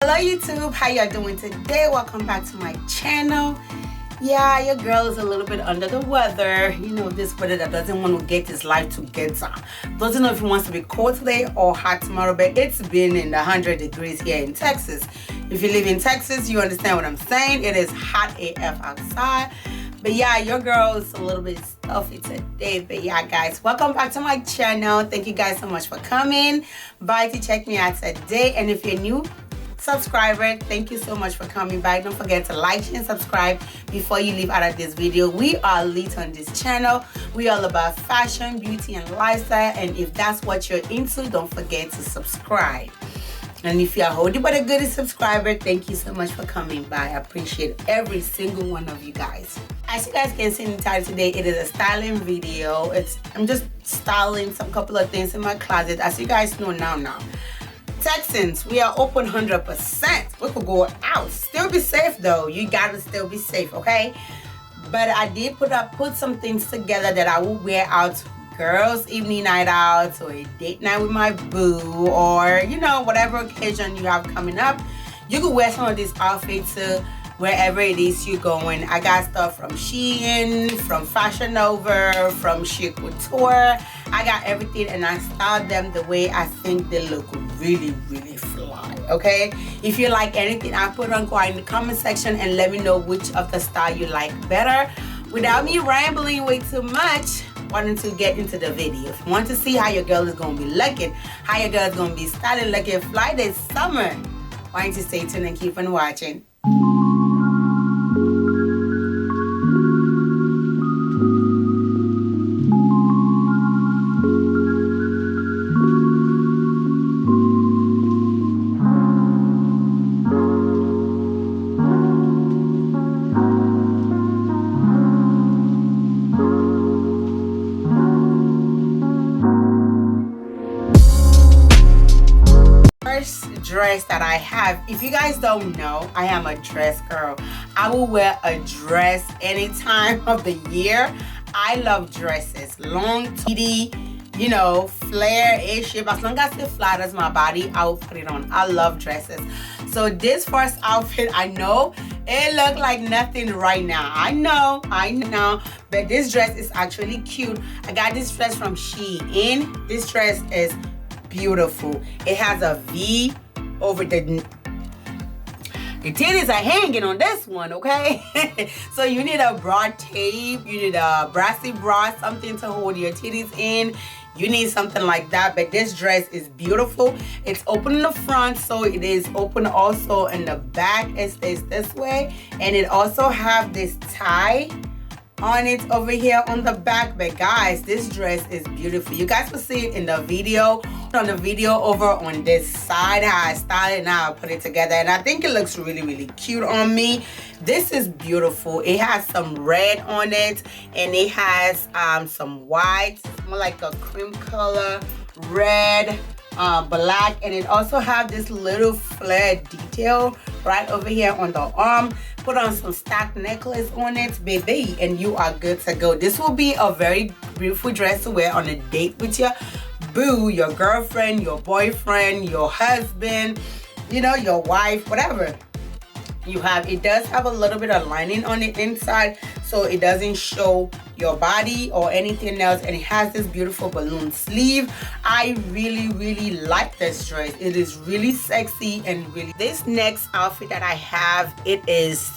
Hello YouTube, how y'all doing today? Welcome back to my channel. Yeah, your girl is a little bit under the weather. You know, this weather that doesn't want to get his life together. Doesn't know if he wants to be cold today or hot tomorrow, but it's been in the 100 degrees here in Texas. If you live in Texas, you understand what I'm saying. It is hot AF outside. But yeah, your girl is a little bit stuffy today. But yeah, guys, welcome back to my channel. Thank you guys so much for coming by to check me out today. And if you're new subscriber, thank you so much for coming by. Don't forget to like and subscribe before you leave out of this video. We are lit on this channel. We all about fashion, beauty, and lifestyle. And if that's what you're into, don't forget to subscribe. And if you're a holding but a goodie subscriber, thank you so much for coming by. I appreciate every single one of you guys. As you guys can see in the title today, it is a styling video. I'm just styling some couple of things in my closet. As you guys know now, Texans, we are open 100%. We could go out. Still be safe though. You gotta still be safe, okay? But I did put some things together that I will wear out girls' evening night out, or a date night with my boo, or you know, whatever occasion you have coming up. You could wear some of these outfits to wherever it is you're going. I got stuff from SHEIN, from Fashion Nova, from Chico Tour. I got everything and I styled them the way I think they look really fly, okay? If you like anything I put on, go in the comment section and let me know which of the style you like better. Without me rambling way too much, wanting to get into the video. If you want to see how your girl is going to be looking, how your girl is going to be styling looking fly this summer, why don't you stay tuned and keep on watching. Dress that I have, if you guys don't know, I am a dress girl. I will wear a dress any time of the year. I love dresses, long, titty, you know, flare, A-shape. As long as it flatters my body, I will put it on. I love dresses. So this first outfit, I know it look like nothing right now. I know, but this dress is actually cute. I got this dress from SHEIN. This dress is beautiful. It has a V over the titties are hanging on this one, okay? So you need a broad tape, you need a brassy bra, something to hold your titties in. You need something like that. But this dress is beautiful. It's open in the front, so it is open also in the back. It stays this way, and it also have this tie on it over here on the back. But guys, this dress is beautiful. You guys will see it in the video, on the video over on this side, how I style it, now I put it together, and I think it looks really cute on me. This is beautiful. It has some red on it, and it has some white, more like a cream color, red, black, and it also have this little flare detail right over here on the arm. Put on some stacked necklace on it, baby, and you are good to go. This will be a very beautiful dress to wear on a date with your boo, your girlfriend, your boyfriend, your husband, you know, your wife, whatever you have. It does have a little bit of lining on the inside, so it doesn't show your body or anything else, and it has this beautiful balloon sleeve. I really like this dress. It is really sexy and really. This next outfit that I have, it is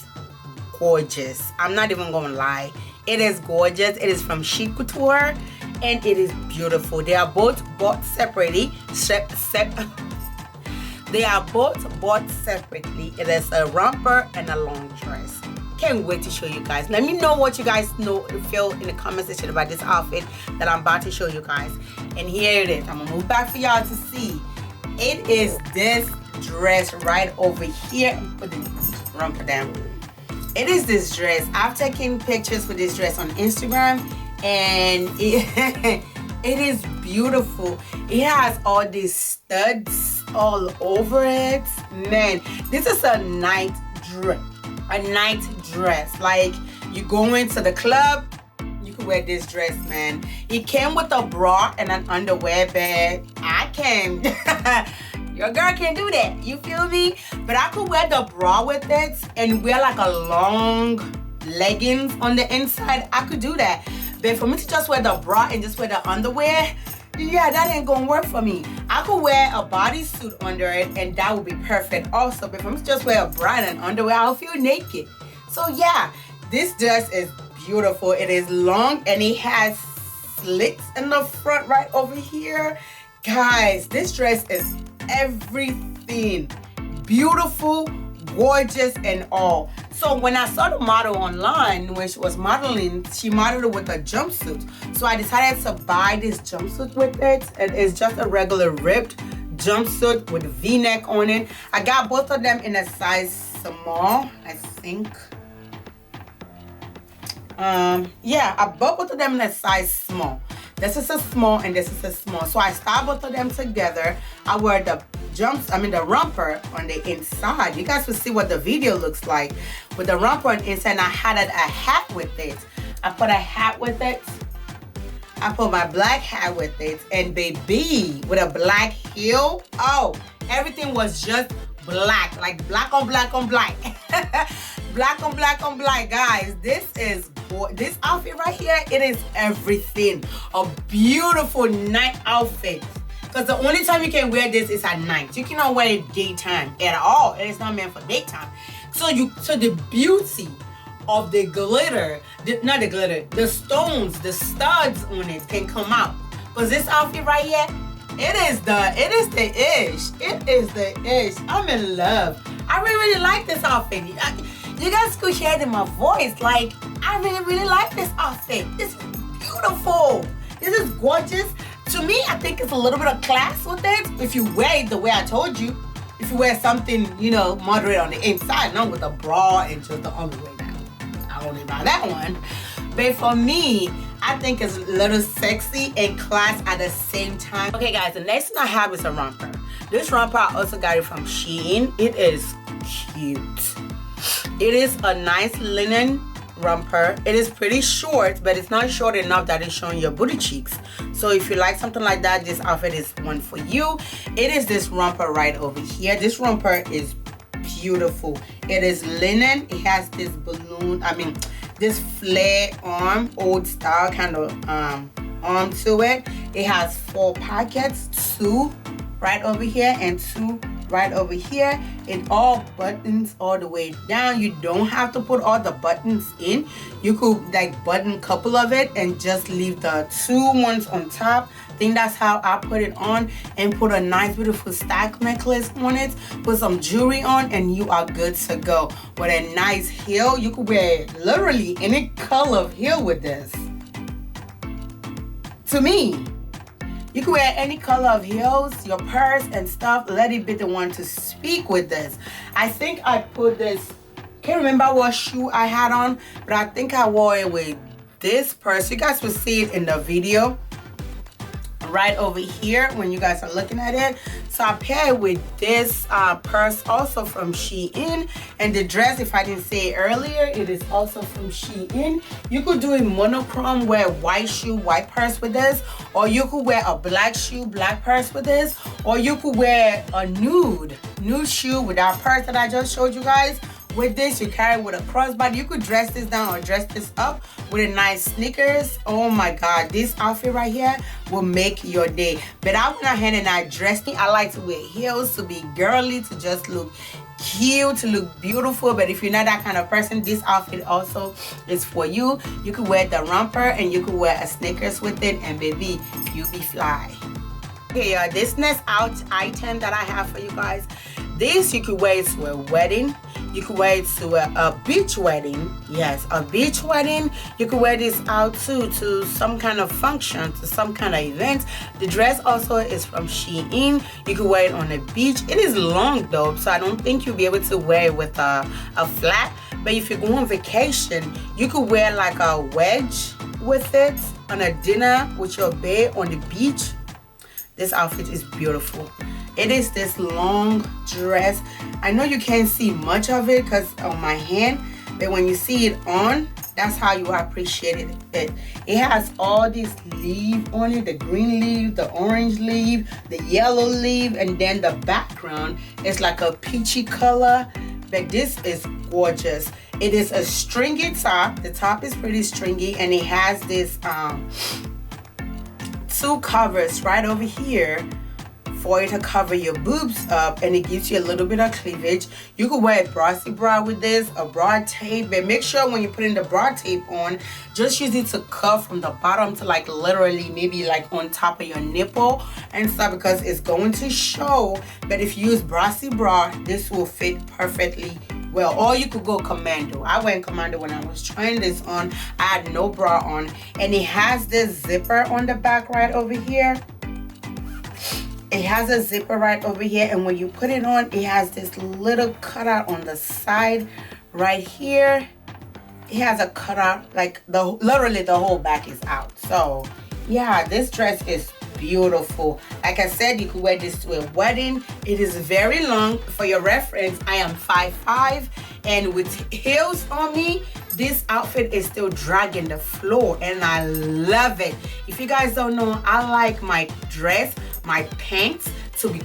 gorgeous. I'm not even gonna lie, it is gorgeous. It is from Chico Tour, and it is beautiful. They are both bought separately. They are both bought separately. It is a romper and a long dress. Can't wait to show you guys. Let me know what you guys feel in the comment section about this outfit that I'm about to show you guys. And here it is. I'm gonna move back for y'all to see. It is this dress right over here. Put the romper down. It is this dress. I've taken pictures with this dress on Instagram, and it is beautiful. It has all these studs all over it. Man, this is a night dress. A night dress. Like, you go into the club, you can wear this dress, man. It came with a bra and an underwear bag. I can Your girl can't do that. You feel me? But I could wear the bra with it and wear like a long leggings on the inside. I could do that. But for me to just wear the bra and just wear the underwear, yeah, that ain't gonna work for me. I could wear a bodysuit under it and that would be perfect also. But for me to just wear a bra and underwear, I'll feel naked. So yeah, this dress is beautiful. It is long and it has slits in the front right over here. Guys, this dress is everything. Beautiful, gorgeous, and all. So when I saw the model online, when she was modeling, she modeled it with a jumpsuit. So I decided to buy this jumpsuit with it. And it's just a regular ripped jumpsuit with a V-neck on it. I got both of them in a size small, I think. Yeah, I bought both of them in a size small. This is a small and this is a small. So I styled both of them together. I wear the romper on the inside. You guys will see what the video looks like with the romper on the inside. And I had a hat with it. I put a hat with it. I put my black hat with it. And baby, with a black heel. Oh, everything was just black. Like black on black on black. Black on black on black, guys. This outfit right here, it is everything. A beautiful night outfit. Because the only time you can wear this is at night. You cannot wear it daytime at all. It is not meant for daytime. So the beauty of the glitter, the stones, the studs on it can come out. Because this outfit right here, it is the ish. It is the ish. I'm in love. I really like this outfit. You guys could hear it in my voice. Like, I really like this outfit. It's beautiful. This is gorgeous. To me, I think it's a little bit of class with it. If you wear it the way I told you. If you wear something, moderate on the inside, not with a bra and just the underwear down. I don't even buy that one. But for me, I think it's a little sexy and class at the same time. Okay, guys, the next thing I have is a romper. This romper, I also got it from SHEIN. It is cute. It is a nice linen romper. It is pretty short, but it's not short enough that it's showing your booty cheeks. So if you like something like that, this outfit is one for you. It is this romper right over here. This romper is beautiful. It is linen. It has this this flare arm, old style kind of arm to it. It has 4 pockets, 2 right over here and 2 right over here. It all buttons all the way down. You don't have to put all the buttons in. You could like button a couple of it and just leave the 2 ones on top. I think that's how I put it on, and put a nice beautiful stack necklace on it, put some jewelry on, and you are good to go. With a nice heel, you could wear literally any color of heel with this. To me, you can wear any color of heels, your purse and stuff. Let it be the one to speak with this. I think I put this, can't remember what shoe I had on, but I think I wore it with this purse. You guys will see it in the video right over here when you guys are looking at it. So I paired with this purse also from SHEIN, and the dress, if I didn't say it earlier, it is also from SHEIN. You could do a monochrome, wear white shoe, white purse with this, or you could wear a black shoe, black purse with this, or you could wear a nude shoe with that purse that I just showed you guys. With this, you carry it with a crossbody. You could dress this down or dress this up with a nice sneakers. Oh my God, this outfit right here will make your day. But I went ahead and I dressed it. I like to wear heels to be girly, to just look cute, to look beautiful. But if you're not that kind of person, this outfit also is for you. You could wear the romper and you could wear a sneakers with it, and baby, you be fly. Okay, this next item that I have for you guys, this you could wear it to a wedding. You could wear it to a beach wedding. Yes, a beach wedding. You could wear this out too to some kind of function, to some kind of event. The dress also is from SHEIN. You could wear it on the beach. It is long though, so I don't think you'll be able to wear it with a flat. But if you go on vacation, you could wear like a wedge with it on a dinner with your babe on the beach. This outfit is beautiful. It is this long dress. I know you can't see much of it because on my hand, but when you see it on, That's how you appreciate it. It has all these leaves on it, the green leaf, the orange leaf, the yellow leaf, and then the background is like a peachy color. But this is gorgeous. It is a stringy top. The top is pretty stringy, and it has this two covers right over here for it to cover your boobs up, and it gives you a little bit of cleavage. You could wear a brassy bra with this, a bra tape, but make sure when you put in the bra tape on, just use it to cuff from the bottom to like literally maybe like on top of your nipple and stuff, because it's going to show. But if you use brassy bra, this will fit perfectly well. Or you could go commando. I went commando when I was trying this on. I had no bra on, and it has this zipper on the back right over here. It has a zipper right over here, and when you put it on, it has this little cutout on the side right here. It has a cutout, like literally the whole back is out. So yeah, this dress is beautiful. Like I said, you could wear this to a wedding. It is very long. For your reference, I am 5'5", and with heels on me, this outfit is still dragging the floor, and I love it. If you guys don't know, I like my dress, my pants to be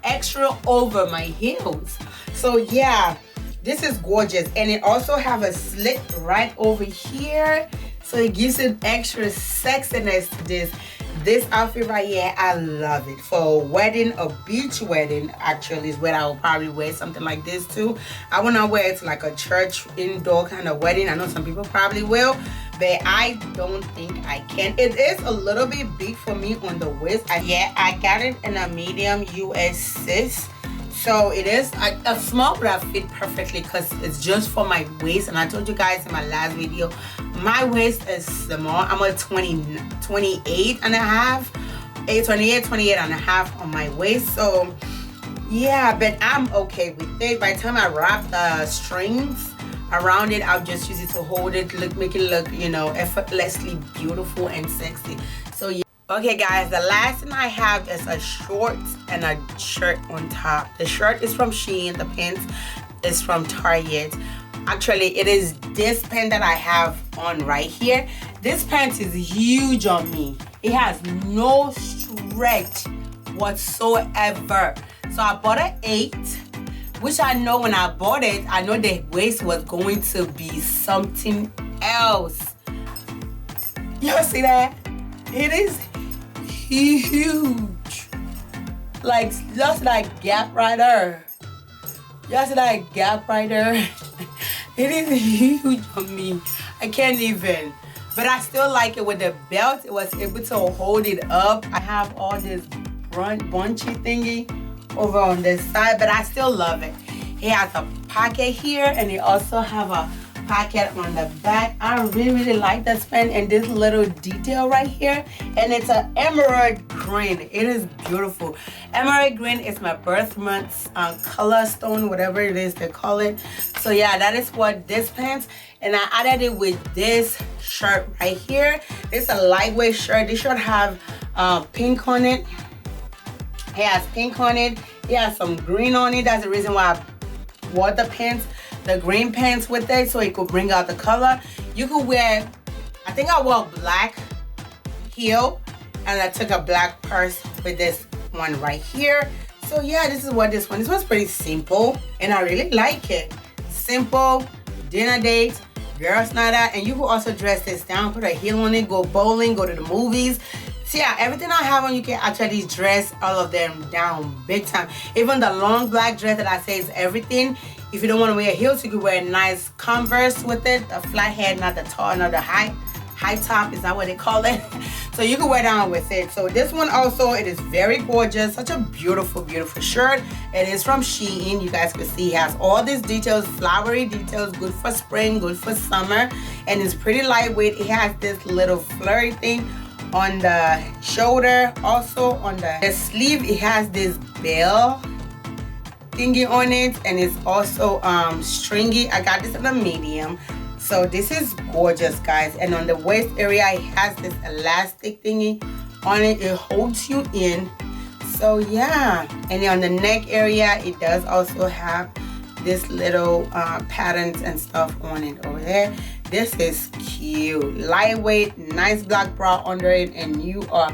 extra over my heels. So yeah, this is gorgeous. And it also have a slit right over here, so it gives it extra sexiness to this outfit right here. I love it. For a wedding, a beach wedding actually is where I will probably wear something like this too. I will not wear it to like a church indoor kind of wedding. I know some people probably will, but I don't think I can. It is a little bit big for me on the waist. I got it in a medium US cis. So it is a small, but I fit perfectly because it's just for my waist. And I told you guys in my last video, my waist is small. I'm a 28 and a half, 28 and a half on my waist. So yeah, but I'm okay with it. By the time I wrap the strings around it, I'll just use it to hold it, make it look, you know, effortlessly beautiful and sexy. So yeah. Okay guys, the last thing I have is a short and a shirt on top. The shirt is from SHEIN, the pants is from Target. Actually, it is this pant that I have on right here. This pant is huge on me. It has no stretch whatsoever. So I bought an 8, which I know when I bought it, I know the waist was going to be something else. Y'all see that? It is huge, like just like gap right there, just like gap right there. It is huge on me. I can't even, but I still like it with the belt. It was able to hold it up. I have all this bunchy thingy over on this side, but I still love it. It has a pocket here, and it also have a pocket on the back. I really like this pen and this little detail right here, and it's an emerald green. It is beautiful. Emerald green is my birth month's color stone, whatever it is they call it. So yeah, that is what this pants, and I added it with this shirt right here. It's a lightweight shirt. This shirt have pink on it. It has pink on it. It has some green on it. That's the reason why I wore the pants, the green pants with it, so it could bring out the color. You could wear, I think I wore black heel, and I took a black purse with this one right here. So yeah, this is what this one's pretty simple, and I really like it. Simple, dinner date, girls night out, and you could also dress this down, put a heel on it, go bowling, go to the movies. So yeah, everything I have on, you can actually dress all of them down big time. Even the long black dress that I say is everything. If you don't want to wear heels, you can wear a nice Converse with it, a flat head, not the tall, not the high top, is that what they call it? So you can wear down with it. So this one also, it is very gorgeous. Such a beautiful, beautiful shirt. It is from SHEIN. You guys can see it has all these details, flowery details, good for spring, good for summer, and it's pretty lightweight. It has this little flirty thing on the shoulder. Also on the sleeve, it has this bell thingy on it, and it's also stringy. I got this in a medium. So this is gorgeous, guys. And on the waist area, it has this elastic thingy on it. It holds you in. So yeah. And on the neck area, it does also have this little patterns and stuff on it over there. This is cute, lightweight, nice black bra under it, and you are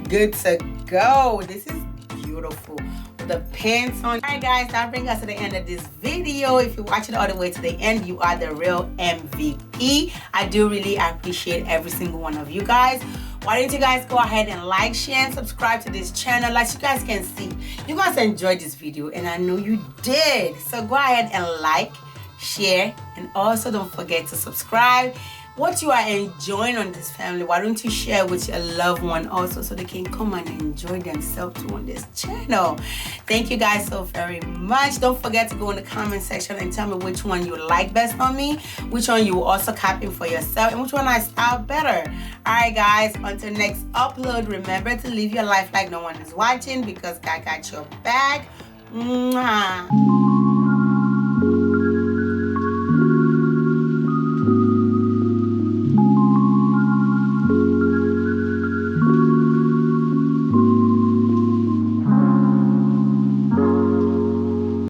good to go. This is beautiful with the pants on. All right guys, that brings us to the end of this video. If you watch it all the way to the end, you are the real MVP. I do really appreciate every single one of you guys. Why don't you guys go ahead and like, share, and subscribe to this channel. Like you guys can see, you guys enjoyed this video, and I know you did. So go ahead and like, share, and also don't forget to subscribe. What you are enjoying on this family, why don't you share with your loved one also, so they can come and enjoy themselves too on this channel. Thank you guys so very much. Don't forget to go in the comment section and tell me which one you like best on me, which one you also copying for yourself, and which one I style better. Alright guys, until next upload, remember to live your life like no one is watching, because God got your back. Mwah.